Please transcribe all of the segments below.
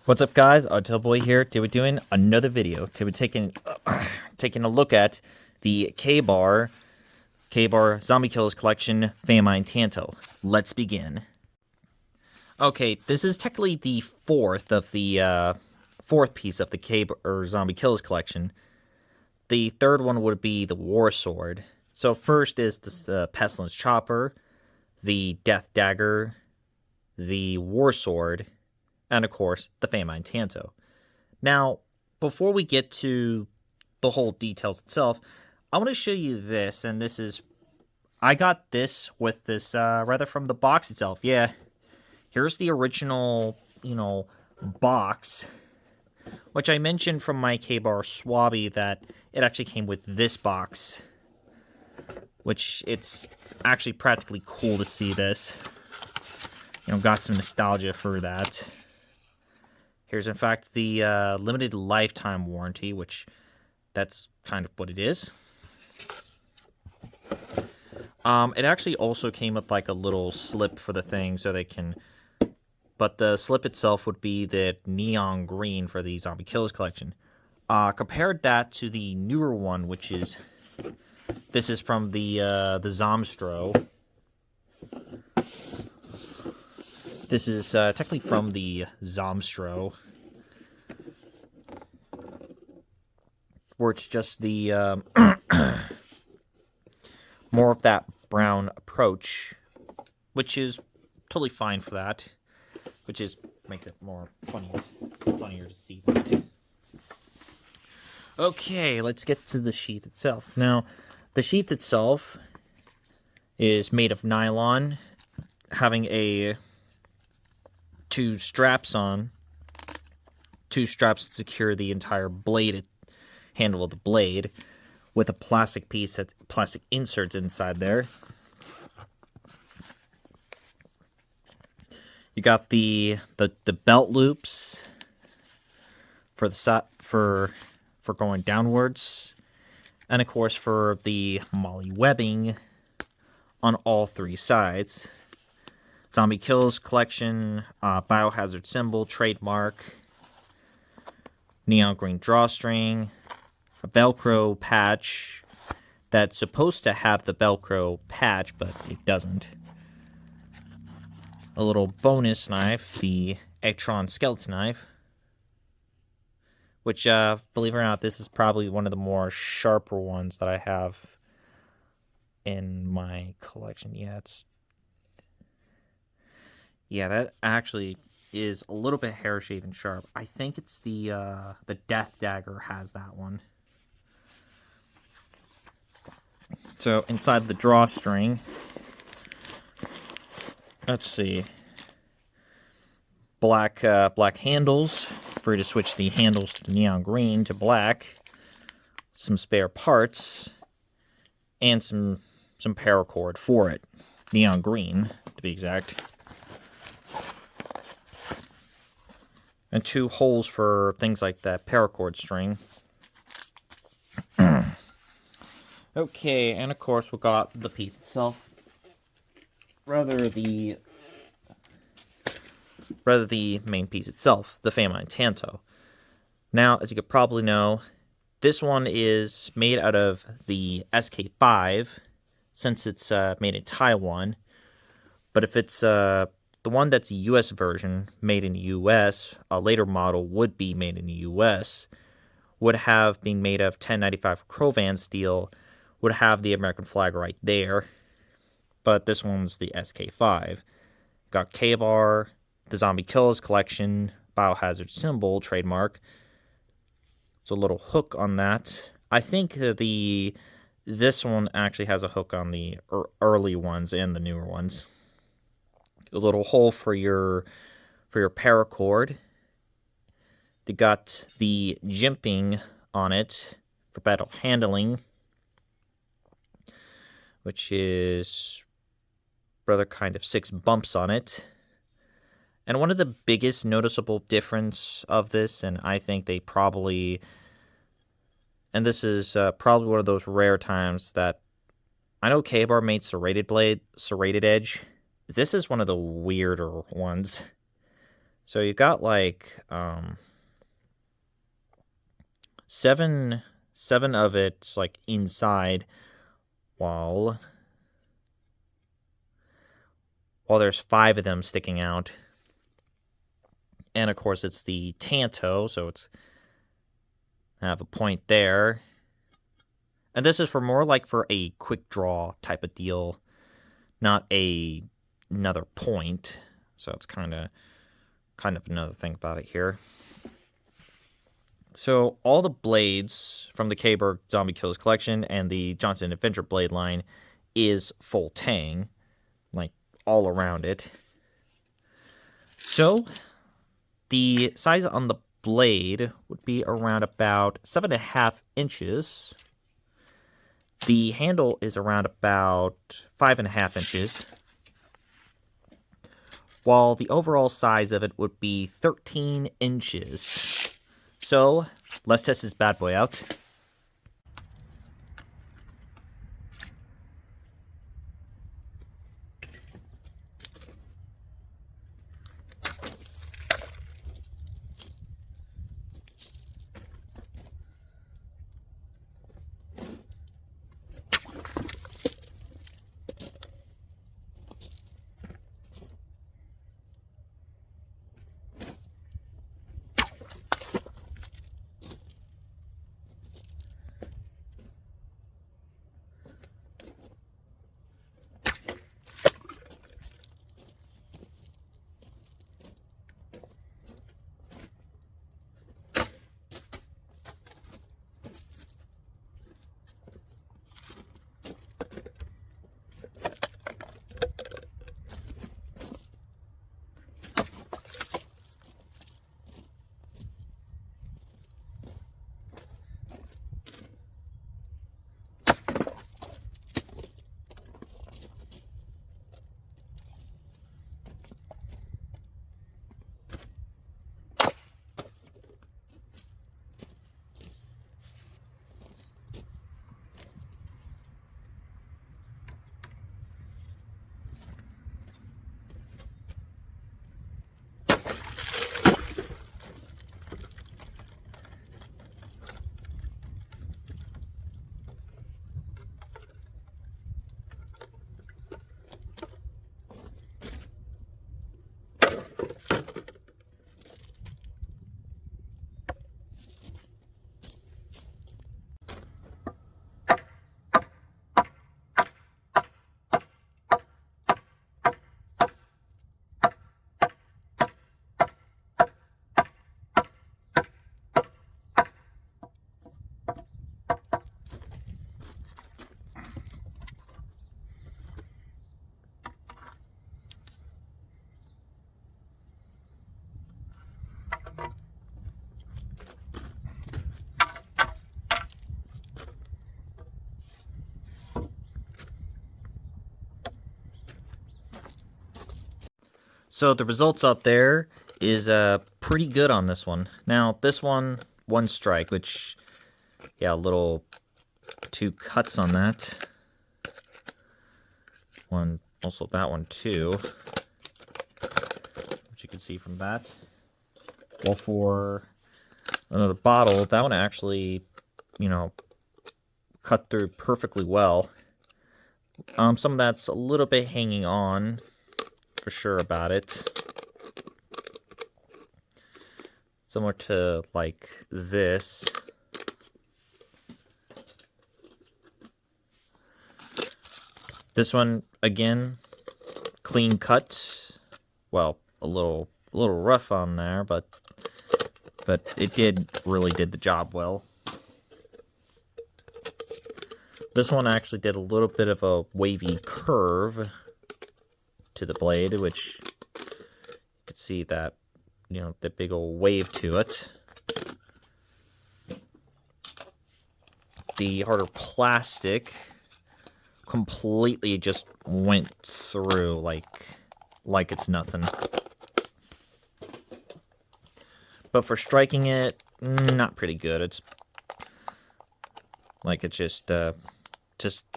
What's up, guys? Boy here. Today we're doing another video. Today we're taking a look at the K-Bar Zombie Killers Collection Famine Tanto. Let's begin. Okay, this is technically the fourth piece of the K-Bar Zombie Killers Collection. The third one would be the War Sword. So first is the Pestilence Chopper, the Death Dagger, the War Sword, and of course, the famine tanto. Now, before we get to the whole details itself, I want to show you this, and I got this with this, rather from the box itself. Yeah, here's the original, box, which I mentioned from my K-Bar Swabby that it actually came with this box, which it's actually practically cool to see this. Got some nostalgia for that. Here's, in fact, the limited lifetime warranty, which that's kind of what it is. It actually also came with, like, a little slip for the thing so they can... But the slip itself would be the neon green for the Zombie Killers collection. Compared that to the newer one, which is... This is from the Zomstro. This is technically from the Zomstro, where it's just the more of that brown approach, which is totally fine for that, makes it more funnier to see that. Okay, let's get to the sheath itself. Now, the sheath itself is made of nylon, having two straps to secure the entire handle of the blade, with a plastic inserts inside there. You got the belt loops for going downwards, and of course for the molly webbing on all three sides. Zombie Kills collection, biohazard symbol, trademark, neon green drawstring, a Velcro patch that's supposed to have the Velcro patch, but it doesn't. A little bonus knife, the Ectron skeleton knife, which, believe it or not, this is probably one of the more sharper ones that I have in my collection. Yeah, that actually is a little bit hair-shaven sharp. I think it's the Death Dagger has that one. So, inside the drawstring, let's see, black handles for you to switch the handles to neon green to black, some spare parts, and some paracord for it, neon green to be exact. And two holes for things like that paracord string. Okay, and of course we got the piece itself. Rather the main piece itself, the famine tanto. Now, as you could probably know, this one is made out of the SK5, since it's made in Taiwan. But if it's the one that's a U.S. version, made in the U.S., a later model would be made in the U.S., would have been made of 1095 Crovan steel, would have the American flag right there, but this one's the SK5. Got K-Bar, the Zombie Killers collection, biohazard symbol, trademark. It's a little hook on that. I think this one actually has a hook on the early ones and the newer ones. A little hole for your paracord. They got the jimping on it for better handling, which is rather kind of 6 bumps on it. And one of the biggest noticeable difference of this, and I think they probably, and this is probably one of those rare times that I know K-Bar made serrated edge. This is one of the weirder ones. So you got like seven of it's like inside, while there's 5 of them sticking out. And of course it's the tanto, so it's have a point there. And this is for more like for a quick draw type of deal, not another point. So it's kind of another thing about it here. So all the blades from the K-Berg Zombie Kills collection and the Johnson Adventure blade line is full tang, like all around it. So the size on the blade would be around about 7.5 inches. The handle is around about 5.5 inches, while the overall size of it would be 13 inches. So, let's test this bad boy out. So the results out there is pretty good on this one. Now, this one strike, which, yeah, a little 2 cuts on that. Also that one too, which you can see from that. Well, for another bottle, that one actually, cut through perfectly well. Some of that's a little bit hanging on, for sure about it. Similar to, like, this. This one, again, clean cut. Well, a little rough on there, but it really did the job well. This one actually did a little bit of a wavy curve to the blade, which you can see that, the big old wave to it. The harder plastic completely just went through like it's nothing. But for striking it, not pretty good. It's like it's just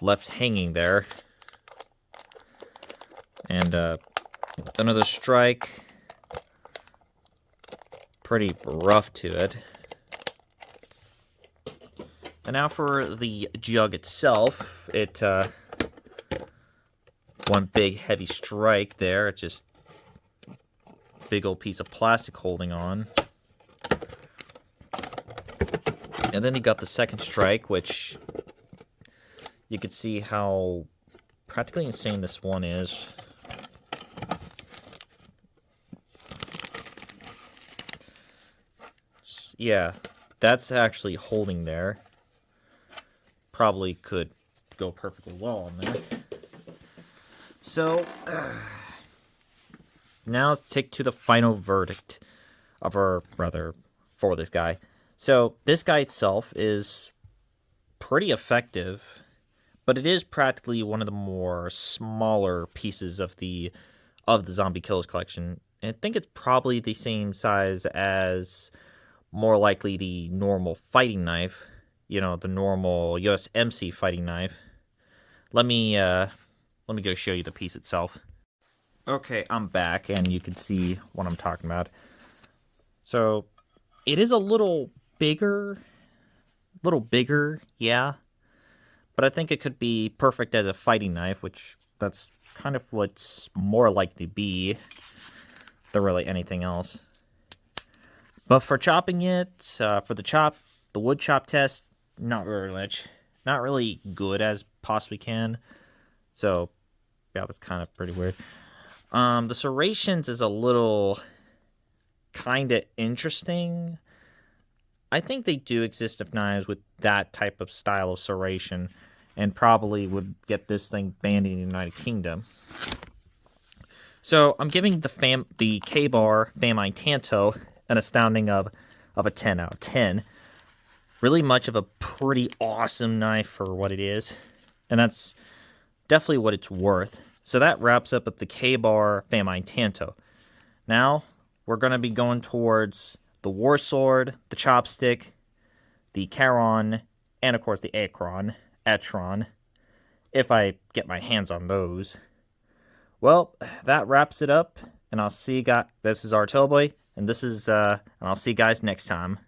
left hanging there. And another strike, pretty rough to it. And now for the jug itself, it one big heavy strike there. It's just big old piece of plastic holding on. And then you got the second strike, which you could see how practically insane this one is. Yeah, that's actually holding there. Probably could go perfectly well on there. So, now let's take to the final verdict of for this guy. So, this guy itself is pretty effective, but it is practically one of the more smaller pieces of the Zombie Killers collection. And I think it's probably the same size as more likely the normal fighting knife, you know, the normal USMC fighting knife. Let me go show you the piece itself. Okay, I'm back, and you can see what I'm talking about. So, it is a little bigger, yeah. But I think it could be perfect as a fighting knife, which that's kind of what's more likely to be than really anything else. But for chopping it, for the wood chop test, not really good as possibly can. So, yeah, that's kind of pretty weird. The serrations is a little kind of interesting. I think they do exist of knives with that type of style of serration, and probably would get this thing banned in the United Kingdom. So I'm giving the K-Bar Famine Tanto an astounding of a 10 out of 10. Really much of a pretty awesome knife for what it is, and that's definitely what it's worth. So that wraps up with the K-Bar Famine Tanto. Now we're going to be going towards the War Sword, the Chopstick, the Charon, and of course the Etron, if I get my hands on those. Well, that wraps it up, and I'll see you guys. This is Artillboy, and I'll see you guys next time.